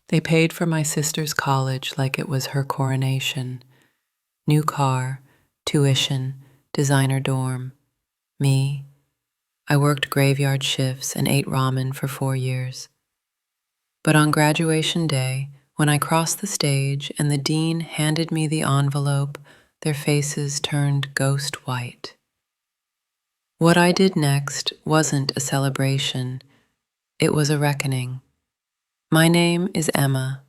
They paid for my sister's college like it was her coronation. New car, tuition, designer dorm. Me, I worked graveyard shifts and ate ramen for 4 years. But on graduation day, when I crossed the stage and the dean handed me the envelope, their faces turned ghost white. What I did next wasn't a celebration, it was a reckoning. My name is Emma,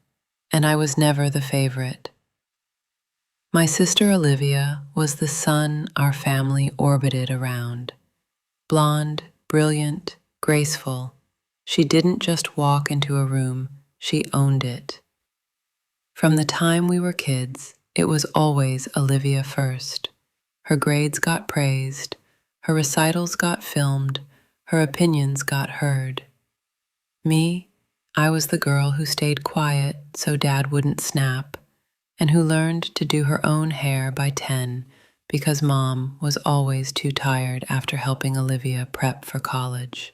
and I was never the favorite. My sister Olivia was the sun our family orbited around. Blonde, brilliant, graceful, she didn't just walk into a room, she owned it. From the time we were kids, it was always Olivia first. Her grades got praised, her recitals got filmed, her opinions got heard. Me, I was the girl who stayed quiet so Dad wouldn't snap, and who learned to do her own hair by 10 because Mom was always too tired after helping Olivia prep for college.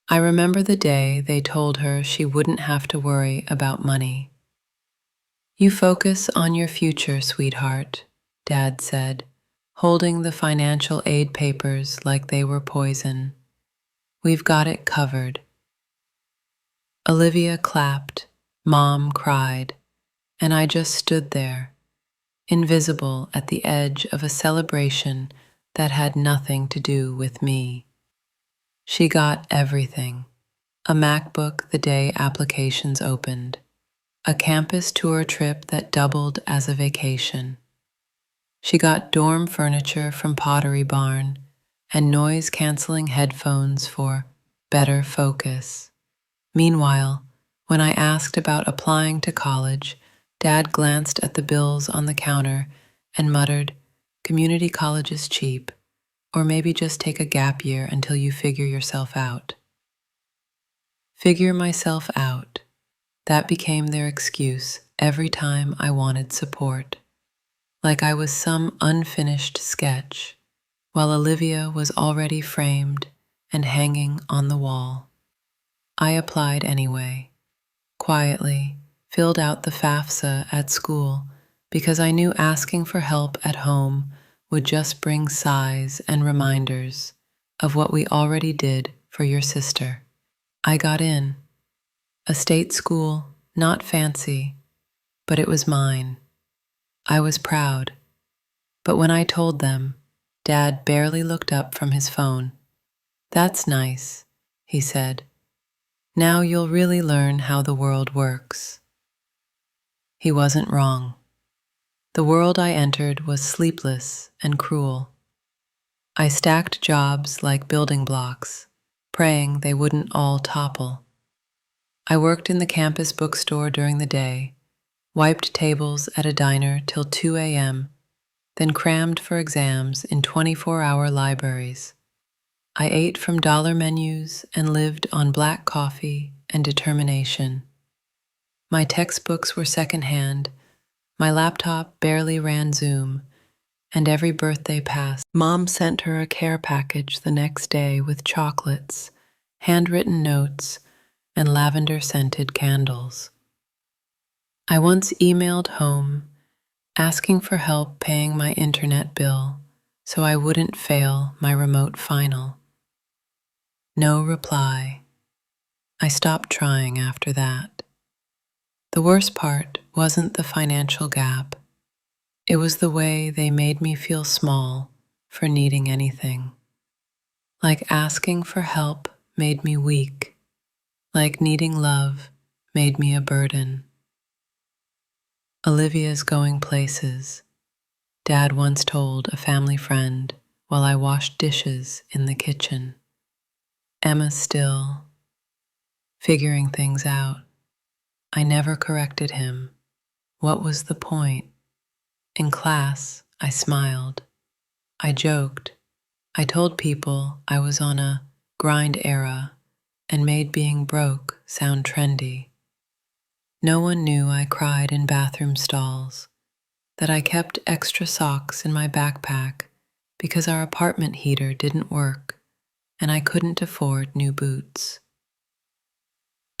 I remember the day they told her she wouldn't have to worry about money. "You focus on your future, sweetheart," Dad said, holding the financial aid papers like they were poison. "We've got it covered." Olivia clapped, Mom cried, and I just stood there, invisible at the edge of a celebration that had nothing to do with me. She got everything: a MacBook the day applications opened, a campus tour trip that doubled as a vacation. She got dorm furniture from Pottery Barn and noise-canceling headphones for better focus. Meanwhile, when I asked about applying to college, Dad glanced at the bills on the counter and muttered, "Community college is cheap, or maybe just take a gap year until you figure yourself out." Figure myself out. That became their excuse every time I wanted support, like I was some unfinished sketch, while Olivia was already framed and hanging on the wall. I applied anyway, quietly, filled out the FAFSA at school because I knew asking for help at home would just bring sighs and reminders of what we already did for your sister. I got in. A state school, not fancy, but it was mine. I was proud. But when I told them, Dad barely looked up from his phone. "That's nice," he said. "Now you'll really learn how the world works." He wasn't wrong. The world I entered was sleepless and cruel. I stacked jobs like building blocks, praying they wouldn't all topple. I worked in the campus bookstore during the day, wiped tables at a diner till 2 a.m., then crammed for exams in 24-hour libraries. I ate from dollar menus and lived on black coffee and determination. My textbooks were secondhand, my laptop barely ran Zoom, and every birthday passed. Mom sent her a care package the next day with chocolates, handwritten notes, and lavender-scented candles. I once emailed home asking for help paying my internet bill so I wouldn't fail my remote final. No reply. I stopped trying after that. The worst part wasn't the financial gap. It was the way they made me feel small for needing anything. Like asking for help made me weak. Like needing love made me a burden. "Olivia's going places," Dad once told a family friend while I washed dishes in the kitchen. Emma's still figuring things out. I never corrected him. What was the point? In class, I smiled. I joked. I told people I was on a grind era and made being broke sound trendy. No one knew I cried in bathroom stalls, that I kept extra socks in my backpack because our apartment heater didn't work and I couldn't afford new boots.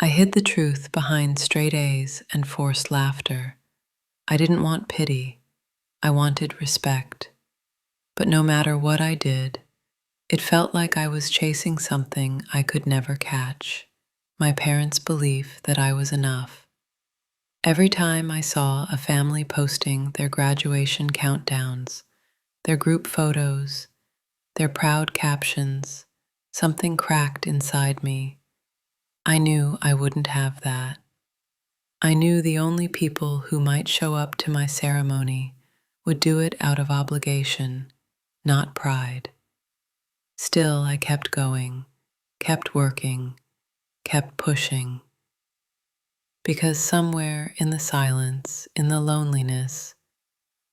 I hid the truth behind straight A's and forced laughter. I didn't want pity, I wanted respect. But no matter what I did, it felt like I was chasing something I could never catch, my parents' belief that I was enough. Every time I saw a family posting their graduation countdowns, their group photos, their proud captions, something cracked inside me. I knew I wouldn't have that. I knew the only people who might show up to my ceremony would do it out of obligation, not pride. Still, I kept going, kept working, kept pushing. Because somewhere in the silence, in the loneliness,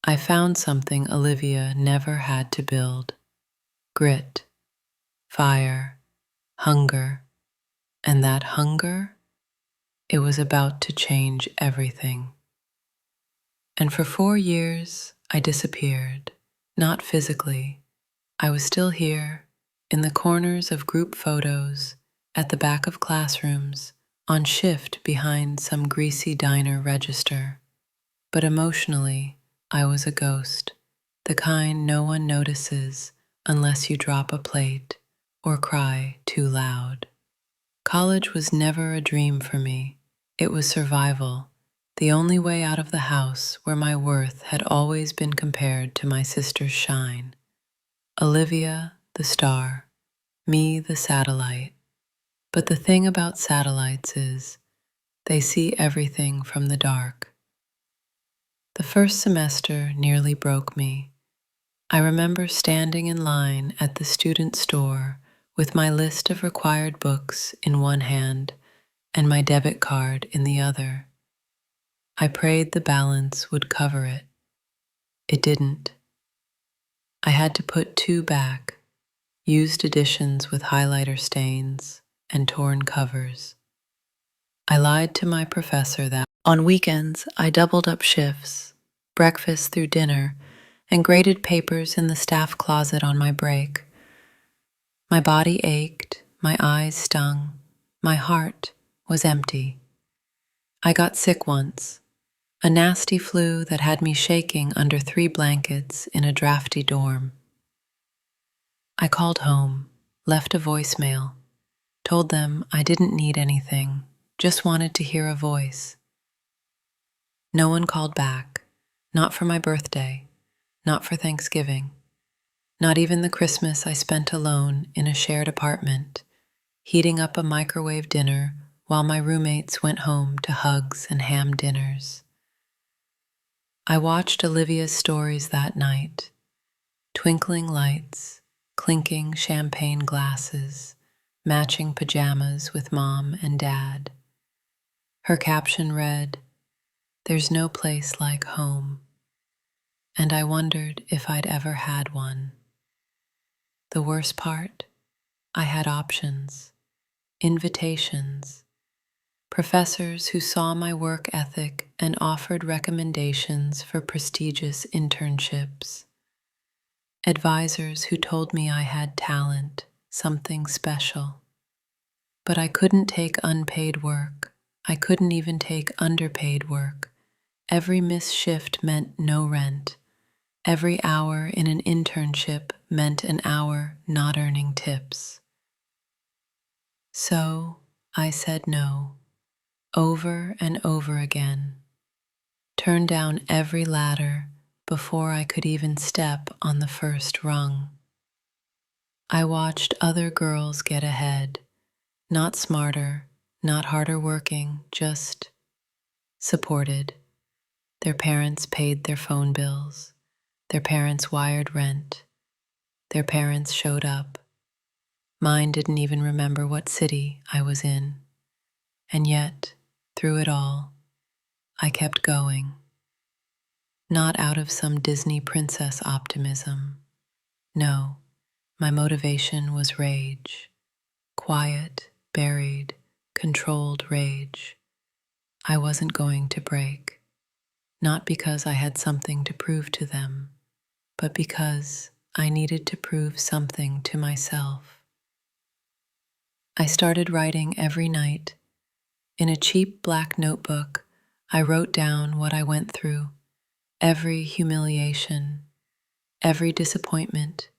I found something Olivia never had to build: grit, fire, hunger. And that hunger, it was about to change everything. And for 4 years, I disappeared, not physically. I was still here, in the corners of group photos, at the back of classrooms, on shift behind some greasy diner register. But emotionally, I was a ghost, the kind no one notices unless you drop a plate or cry too loud. College was never a dream for me. It was survival, the only way out of the house where my worth had always been compared to my sister's shine. Olivia, the star, me, the satellite. But the thing about satellites is, they see everything from the dark. The first semester nearly broke me. I remember standing in line at the student store with my list of required books in one hand and my debit card in the other. I prayed the balance would cover it. It didn't. I had to put two back, used editions with highlighter stains and torn covers. I lied to my professor that on weekends I doubled up shifts, breakfast through dinner, and graded papers in the staff closet on my break. My body ached, my eyes stung, my heart was empty. I got sick once, a nasty flu that had me shaking under 3 blankets in a drafty dorm. I called home, left a voicemail, told them I didn't need anything, just wanted to hear a voice. No one called back, not for my birthday, not for Thanksgiving, not even the Christmas I spent alone in a shared apartment, heating up a microwave dinner while my roommates went home to hugs and ham dinners. I watched Olivia's stories that night, twinkling lights, clinking champagne glasses, matching pajamas with mom and dad. Her caption read, "There's no place like home," and I wondered if I'd ever had one. The worst part? I had options, invitations, professors who saw my work ethic and offered recommendations for prestigious internships, advisors who told me I had talent, something special. But I couldn't take unpaid work. I couldn't even take underpaid work. Every missed shift meant no rent. Every hour in an internship meant an hour not earning tips. So I said no, over and over again, turned down every ladder before I could even step on the first rung. I watched other girls get ahead, not smarter, not harder working, just supported. Their parents paid their phone bills. Their parents wired rent. Their parents showed up. Mine didn't even remember what city I was in. And yet, through it all, I kept going. Not out of some Disney princess optimism. No, my motivation was rage. Quiet, buried, controlled rage. I wasn't going to break. Not because I had something to prove to them, but because I needed to prove something to myself. I started writing every night, In a cheap black notebook, I wrote down what I went through, every humiliation, every disappointment,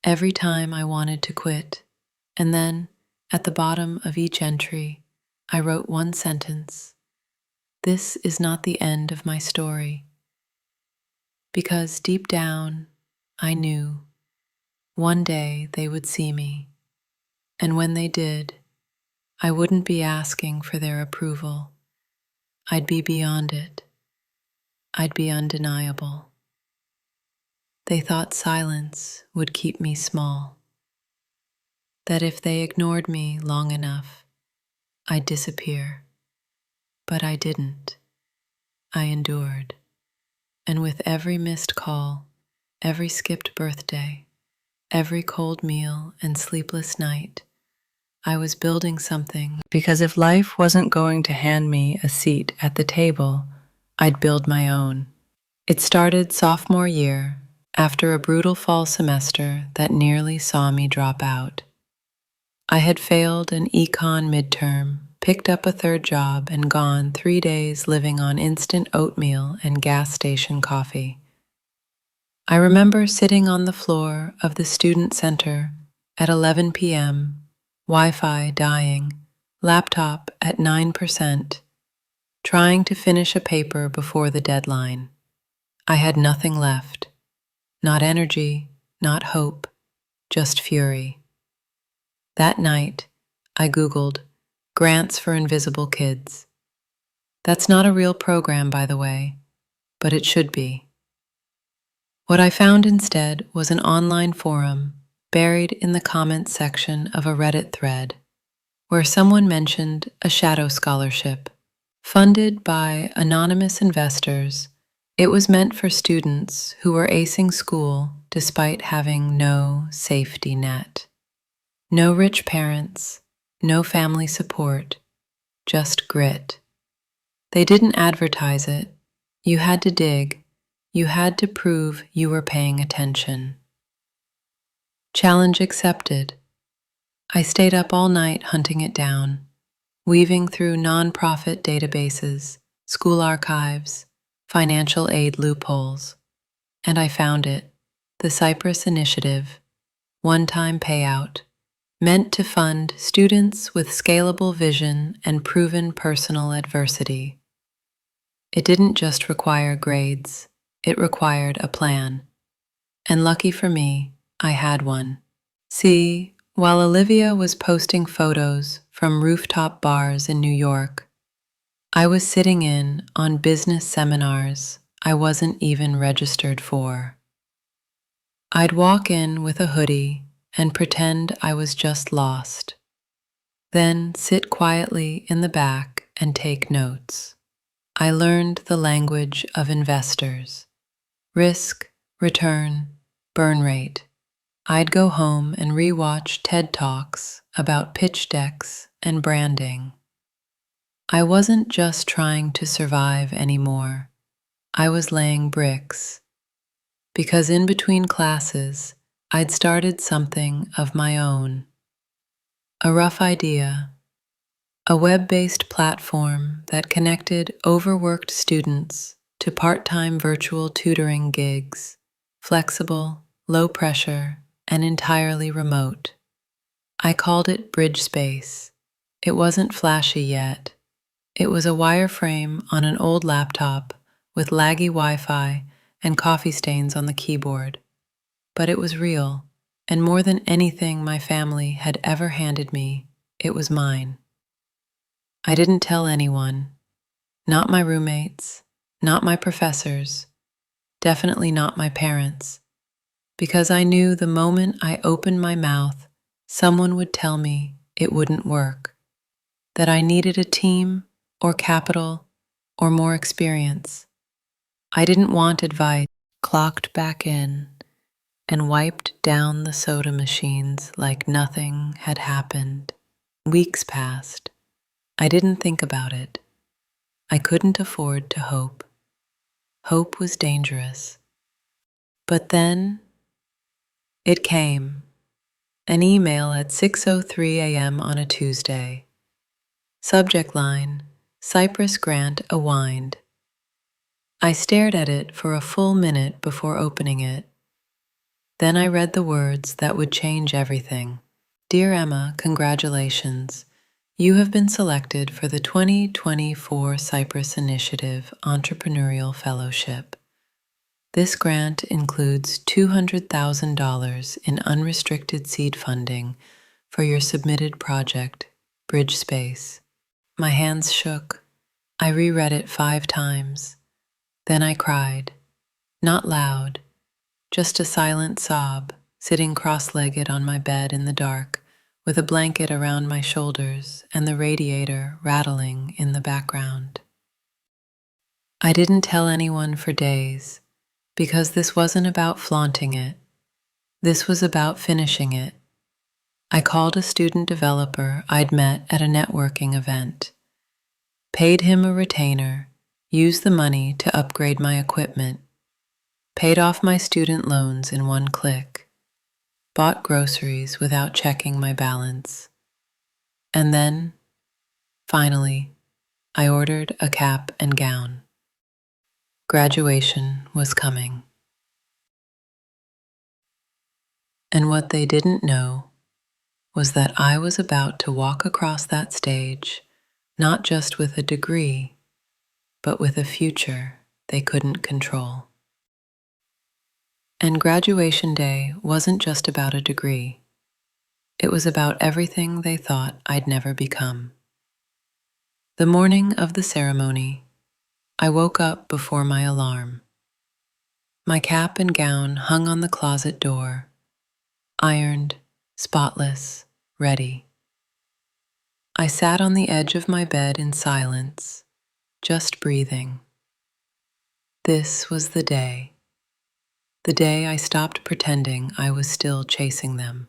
every time I wanted to quit. And then, at the bottom of each entry, I wrote one sentence: "This is not the end of my story." Because deep down, I knew one day they would see me, and when they did, I wouldn't be asking for their approval. I'd be beyond it. I'd be undeniable. They thought silence would keep me small, that if they ignored me long enough, I'd disappear. But I didn't. I endured. And with every missed call, every skipped birthday, every cold meal and sleepless night, I was building something, because if life wasn't going to hand me a seat at the table, I'd build my own. It started sophomore year, after a brutal fall semester that nearly saw me drop out. I had failed an econ midterm, picked up a third job, and gone 3 days living on instant oatmeal and gas station coffee. I remember sitting on the floor of the student center at 11 p.m., Wi-Fi dying, laptop at 9%, trying to finish a paper before the deadline. I had nothing left. Not energy, not hope, just fury. That night, I Googled Grants for Invisible Kids. That's not a real program, by the way, but it should be. What I found instead was an online forum buried in the comments section of a Reddit thread, where someone mentioned a shadow scholarship funded by anonymous investors. It was meant for students who were acing school despite having no safety net. No rich parents, no family support, just grit. They didn't advertise it. You had to dig. You had to prove you were paying attention. Challenge accepted. I stayed up all night hunting it down, weaving through nonprofit databases, school archives, financial aid loopholes, and I found it, the Cypress Initiative, one-time payout, meant to fund students with scalable vision and proven personal adversity. It didn't just require grades, it required a plan. And lucky for me, I had one. See, while Olivia was posting photos from rooftop bars in New York, I was sitting in on business seminars I wasn't even registered for. I'd walk in with a hoodie and pretend I was just lost, then sit quietly in the back and take notes. I learned the language of investors: risk, return, burn rate. I'd go home and rewatch TED Talks about pitch decks and branding. I wasn't just trying to survive anymore. I was laying bricks. Because in between classes, I'd started something of my own. A rough idea, a web-based platform that connected overworked students to part-time virtual tutoring gigs, flexible, low pressure, and entirely remote. I called it Bridge Space. It wasn't flashy yet. It was a wireframe on an old laptop with laggy Wi-Fi and coffee stains on the keyboard. But it was real, and more than anything my family had ever handed me, it was mine. I didn't tell anyone, not my roommates, not my professors, definitely not my parents, because I knew the moment I opened my mouth, someone would tell me it wouldn't work, that I needed a team or capital or more experience. I didn't want advice. Clocked back in and wiped down the soda machines like nothing had happened. Weeks passed. I didn't think about it. I couldn't afford to hope. Hope was dangerous. But then it came. An email at 6:03 a.m. on a Tuesday. Subject line, Cypress Grant a Wind. I stared at it for a full minute before opening it. Then I read the words that would change everything. Dear Emma, congratulations. You have been selected for the 2024 Cypress Initiative Entrepreneurial Fellowship. This grant includes $200,000 in unrestricted seed funding for your submitted project, Bridge Space. My hands shook. I reread it 5 times. Then I cried. Not loud, just a silent sob, sitting cross-legged on my bed in the dark, with a blanket around my shoulders and the radiator rattling in the background. I didn't tell anyone for days, because this wasn't about flaunting it. This was about finishing it. I called a student developer I'd met at a networking event, paid him a retainer, used the money to upgrade my equipment, paid off my student loans in one click, bought groceries without checking my balance. And then, finally, I ordered a cap and gown. Graduation was coming. And what they didn't know was that I was about to walk across that stage, not just with a degree, but with a future they couldn't control. And graduation day wasn't just about a degree. It was about everything they thought I'd never become. The morning of the ceremony, I woke up before my alarm. My cap and gown hung on the closet door, ironed, spotless, ready. I sat on the edge of my bed in silence, just breathing. This was the day I stopped pretending I was still chasing them.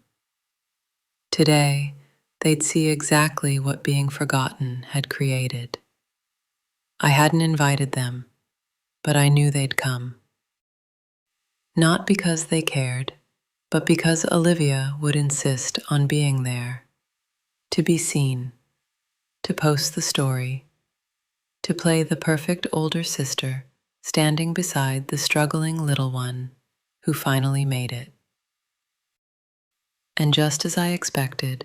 Today, they'd see exactly what being forgotten had created. I hadn't invited them, but I knew they'd come. Not because they cared, but because Olivia would insist on being there, to be seen, to post the story, to play the perfect older sister standing beside the struggling little one who finally made it. And just as I expected,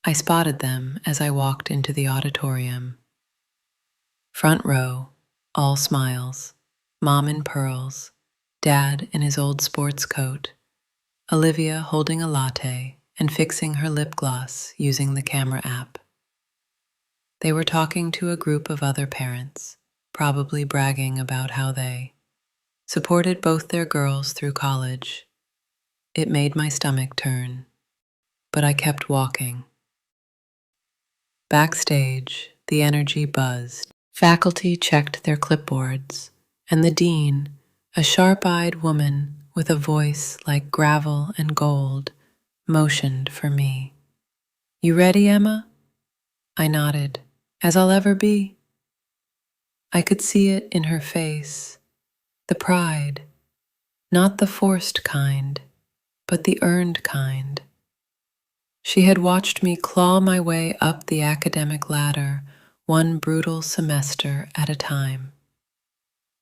I spotted them as I walked into the auditorium. Front row, all smiles, Mom in pearls, Dad in his old sports coat, Olivia holding a latte and fixing her lip gloss using the camera app. They were talking to a group of other parents, probably bragging about how they supported both their girls through college. It made my stomach turn, but I kept walking. Backstage, the energy buzzed. Faculty checked their clipboards, and the dean, a sharp-eyed woman with a voice like gravel and gold, motioned for me. You ready, Emma? I nodded, as I'll ever be. I could see it in her face, the pride, not the forced kind, but the earned kind. She had watched me claw my way up the academic ladder, one brutal semester at a time.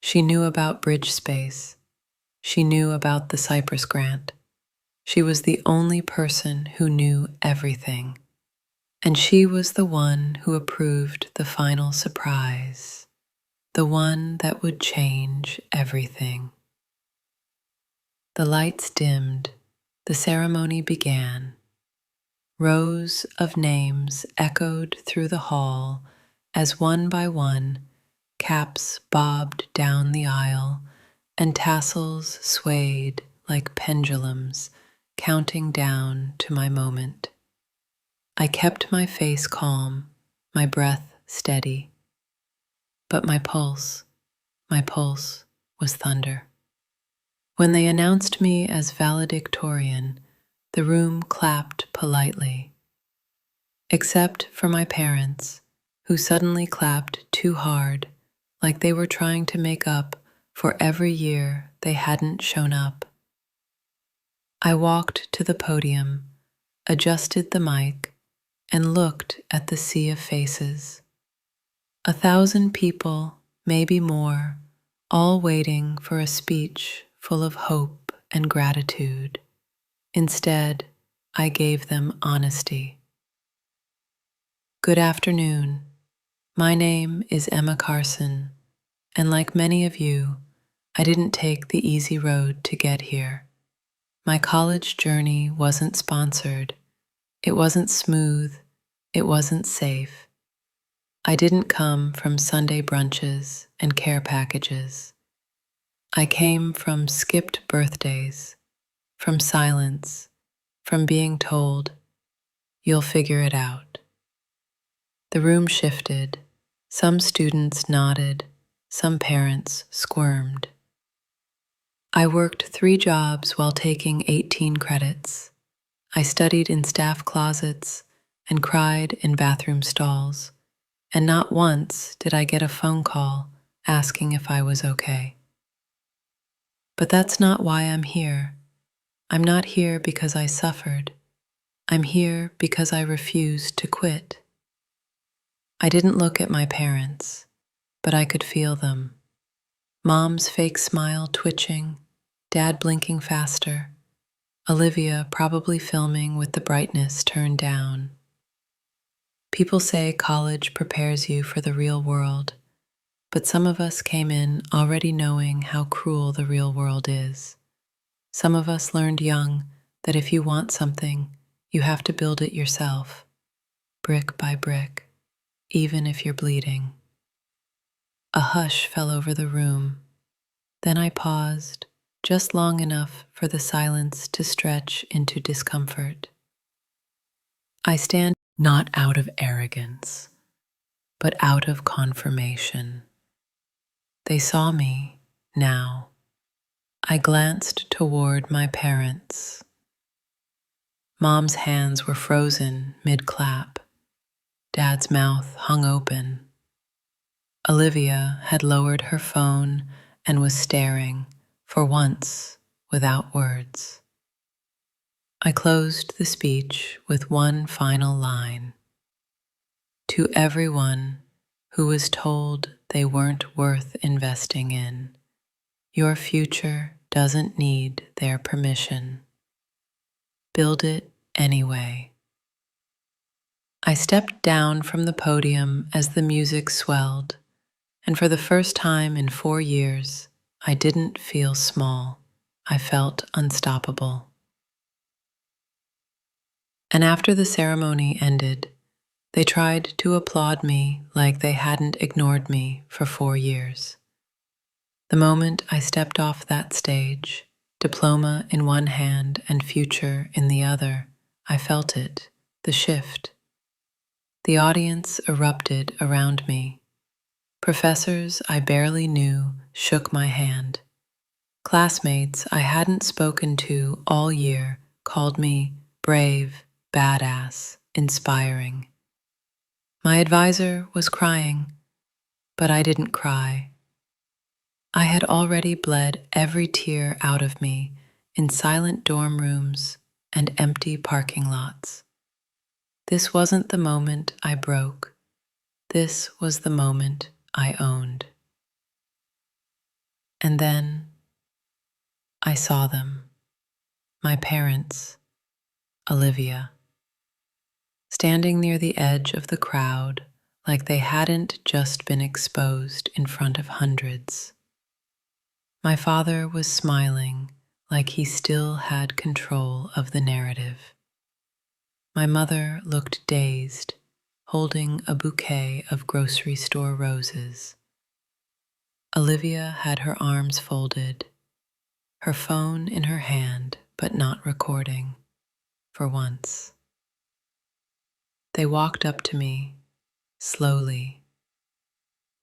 She knew about Bridge Space. She knew about the Cypress Grant. She was the only person who knew everything. And she was the one who approved the final surprise, the one that would change everything. The lights dimmed. The ceremony began. Rows of names echoed through the hall as one by one, caps bobbed down the aisle and tassels swayed like pendulums, counting down to my moment. I kept my face calm, my breath steady, but my pulse was thunder. When they announced me as valedictorian, the room clapped politely, except for my parents, who suddenly clapped too hard, like they were trying to make up for every year they hadn't shown up. I walked to the podium, adjusted the mic, and looked at the sea of faces. 1,000 people, maybe more, all waiting for a speech full of hope and gratitude. Instead, I gave them honesty. Good afternoon. My name is Emma Carson, and like many of you, I didn't take the easy road to get here. My college journey wasn't sponsored. It wasn't smooth. It wasn't safe. I didn't come from Sunday brunches and care packages. I came from skipped birthdays, from silence, from being told, "You'll figure it out." The room shifted. Some students nodded. Some parents squirmed. I worked 3 jobs while taking 18 credits. I studied in staff closets and cried in bathroom stalls, and not once did I get a phone call asking if I was okay. But that's not why I'm here. I'm not here because I suffered. I'm here because I refused to quit. I didn't look at my parents, but I could feel them. Mom's fake smile twitching, Dad blinking faster, Olivia probably filming with the brightness turned down. People say college prepares you for the real world, but some of us came in already knowing how cruel the real world is. Some of us learned young that if you want something, you have to build it yourself, brick by brick, even if you're bleeding. A hush fell over the room. Then I paused, just long enough for the silence to stretch into discomfort. I stand not out of arrogance, but out of confirmation. They saw me now. I glanced toward my parents. Mom's hands were frozen mid-clap. Dad's mouth hung open. Olivia had lowered her phone and was staring, for once, without words. I closed the speech with one final line. To everyone who was told they weren't worth investing in, your future doesn't need their permission. Build it anyway. I stepped down from the podium as the music swelled, and for the first time in 4 years, I didn't feel small. I felt unstoppable. And after the ceremony ended, they tried to applaud me like they hadn't ignored me for 4 years. The moment I stepped off that stage, diploma in one hand and future in the other, I felt it, the shift. The audience erupted around me. Professors I barely knew shook my hand. Classmates I hadn't spoken to all year called me brave, badass, inspiring. My advisor was crying, but I didn't cry. I had already bled every tear out of me in silent dorm rooms and empty parking lots. This wasn't the moment I broke. This was the moment I owned. And then I saw them, my parents, Olivia, standing near the edge of the crowd like they hadn't just been exposed in front of hundreds. My father was smiling like he still had control of the narrative. My mother looked dazed, holding a bouquet of grocery store roses. Olivia had her arms folded, her phone in her hand, but not recording, for once. They walked up to me, slowly,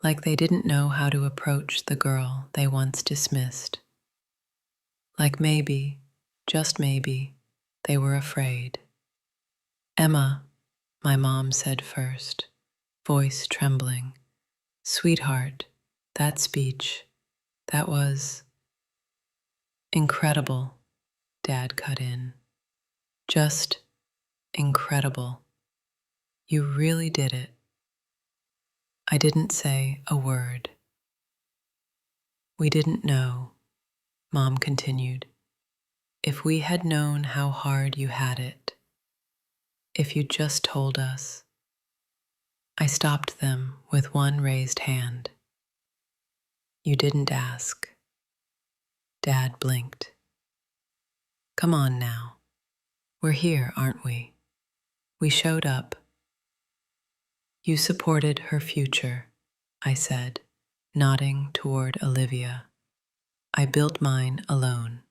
like they didn't know how to approach the girl they once dismissed. Like maybe, just maybe, they were afraid. "Emma," my mom said first, voice trembling. "Sweetheart, that speech, that was incredible," Dad cut in. "Just incredible." You really did it. I didn't say a word. We didn't know, Mom continued. If we had known how hard you had it, if you'd just told us. I stopped them with one raised hand. You didn't ask. Dad blinked. Come on now. We're here, aren't we? We showed up. You supported her future, I said, nodding toward Olivia. I built mine alone.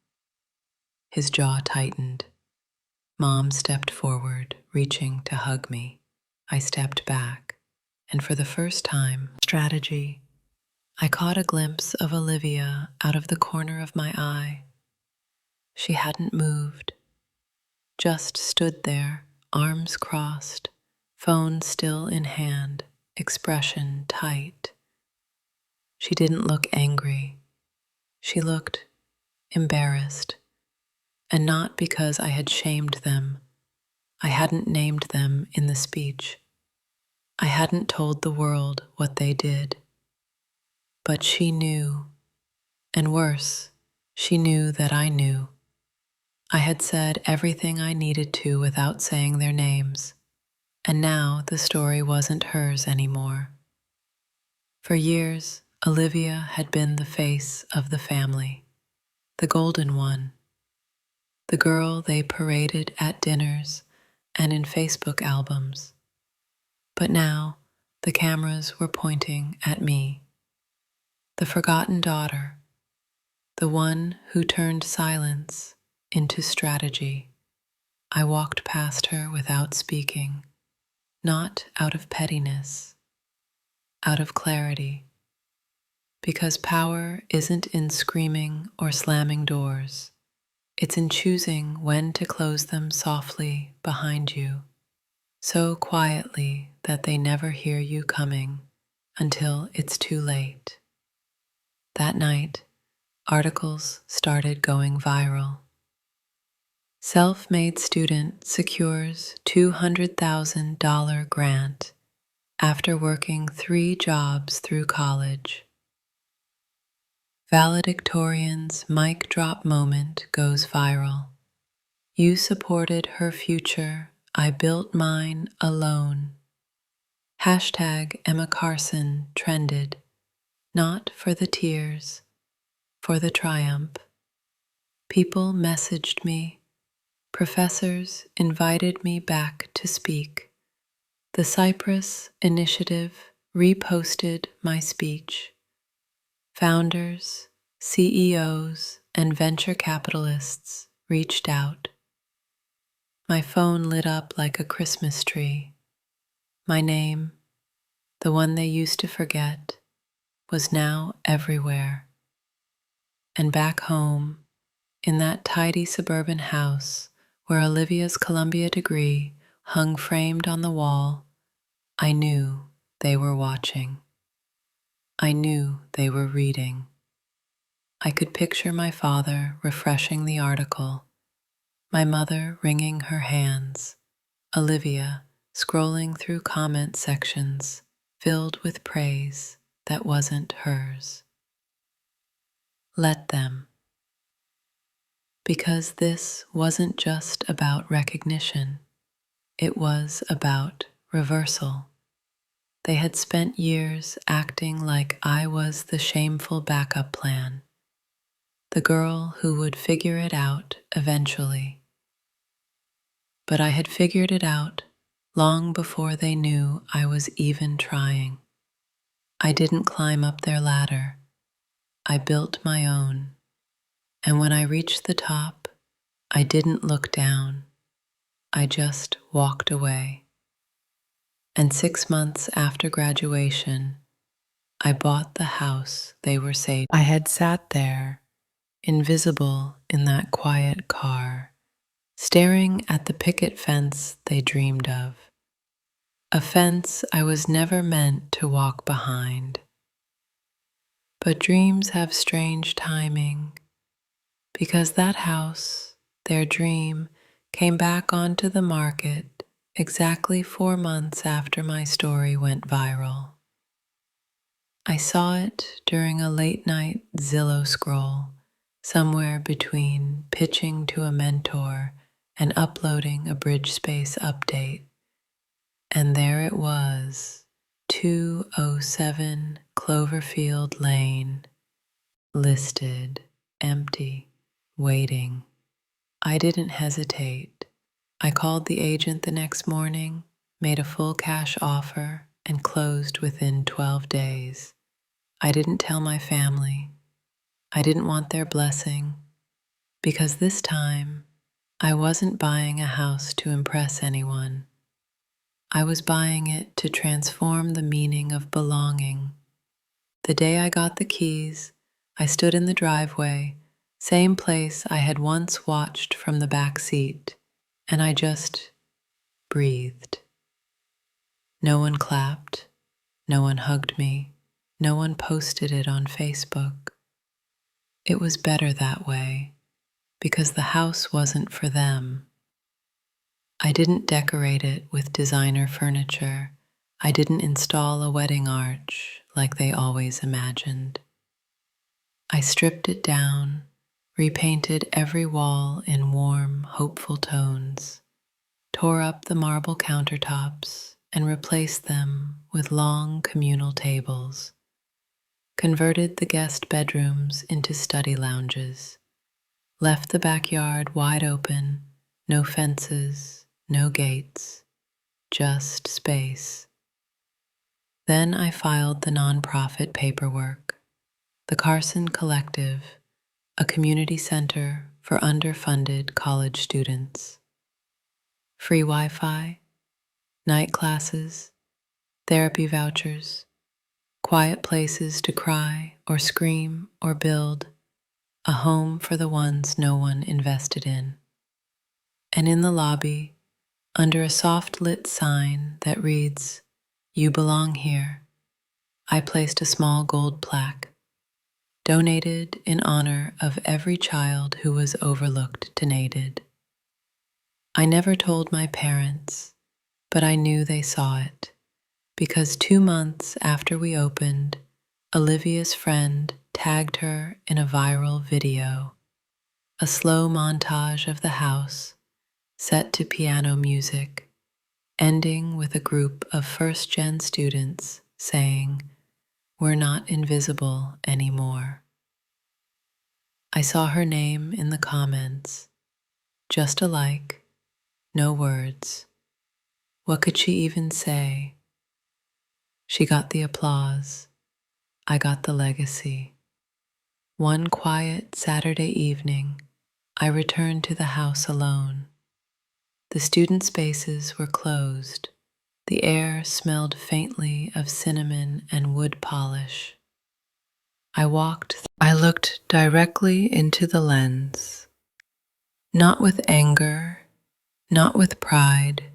His jaw tightened. Mom stepped forward, reaching to hug me. I stepped back, and for the first time, strategy. I caught a glimpse of Olivia out of the corner of my eye. She hadn't moved, just stood there, arms crossed, phone still in hand, expression tight. She didn't look angry. She looked embarrassed, and not because I had shamed them. I hadn't named them in the speech. I hadn't told the world what they did. But she knew, and worse, she knew that I knew. I had said everything I needed to without saying their names, and now the story wasn't hers anymore. For years, Olivia had been the face of the family, the golden one, the girl they paraded at dinners and in Facebook albums. But now, the cameras were pointing at me, the forgotten daughter, the one who turned silence into strategy. I walked past her without speaking, not out of pettiness, out of clarity, because power isn't in screaming or slamming doors. It's in choosing when to close them softly behind you, so quietly that they never hear you coming until it's too late. That night, articles started going viral. Self-made student secures $200,000 grant after working 3 jobs through college. Valedictorian's mic drop moment goes viral. You supported her future, I built mine alone. Hashtag Emma Carson trended, not for the tears, for the triumph. People messaged me. Professors invited me back to speak. The Cypress Initiative reposted my speech. Founders, CEOs, and venture capitalists reached out. My phone lit up like a Christmas tree. My name, the one they used to forget, was now everywhere. And back home, in that tidy suburban house where Olivia's Columbia degree hung framed on the wall, I knew they were watching. I knew they were reading. I could picture my father refreshing the article, my mother wringing her hands, Olivia scrolling through comment sections filled with praise that wasn't hers. Let them. Because this wasn't just about recognition, it was about reversal. They had spent years acting like I was the shameful backup plan, the girl who would figure it out eventually. But I had figured it out long before they knew I was even trying. I didn't climb up their ladder. I built my own. And when I reached the top, I didn't look down. I just walked away. And 6 months after graduation, I bought the house they were saving. I had sat there, invisible in that quiet car, staring at the picket fence they dreamed of. A fence I was never meant to walk behind. But dreams have strange timing, because that house, their dream, came back onto the market exactly 4 months after my story went viral. I saw it during a late night Zillow scroll, somewhere between pitching to a mentor and uploading a Bridge Space update. And there it was, 207 Cloverfield Lane, listed, empty, waiting. I didn't hesitate. I called the agent the next morning, made a full cash offer, and closed within 12 days. I didn't tell my family. I didn't want their blessing, because this time I wasn't buying a house to impress anyone. I was buying it to transform the meaning of belonging. The day I got the keys, I stood in the driveway, same place I had once watched from the back seat, and I just breathed. No one clapped, no one hugged me, no one posted it on Facebook. It was better that way, because the house wasn't for them. I didn't decorate it with designer furniture. I didn't install a wedding arch like they always imagined. I stripped it down, repainted every wall in warm, hopeful tones, tore up the marble countertops, and replaced them with long communal tables, converted the guest bedrooms into study lounges, left the backyard wide open, no fences, no gates, just space. Then I filed the nonprofit paperwork, the Carson Collective, a community center for underfunded college students. Free Wi-Fi, night classes, therapy vouchers, quiet places to cry or scream or build, a home for the ones no one invested in. And in the lobby, under a soft lit sign that reads, "You belong here," I placed a small gold plaque, donated in honor of every child who was overlooked, denated. I never told my parents, but I knew they saw it, because 2 months after we opened, Olivia's friend tagged her in a viral video, a slow montage of the house set to piano music, ending with a group of first-gen students saying, "We're not invisible anymore." I saw her name in the comments, just a like, no words. What could she even say? She got the applause. I got the legacy. One quiet Saturday evening, I returned to the house alone. The student spaces were closed. The air smelled faintly of cinnamon and wood polish. I looked directly into the lens, not with anger, not with pride,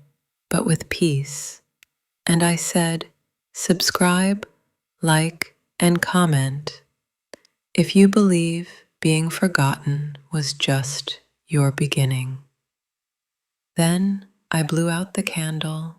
but with peace. And I said, "Subscribe, like, and comment if you believe being forgotten was just your beginning." Then I blew out the candle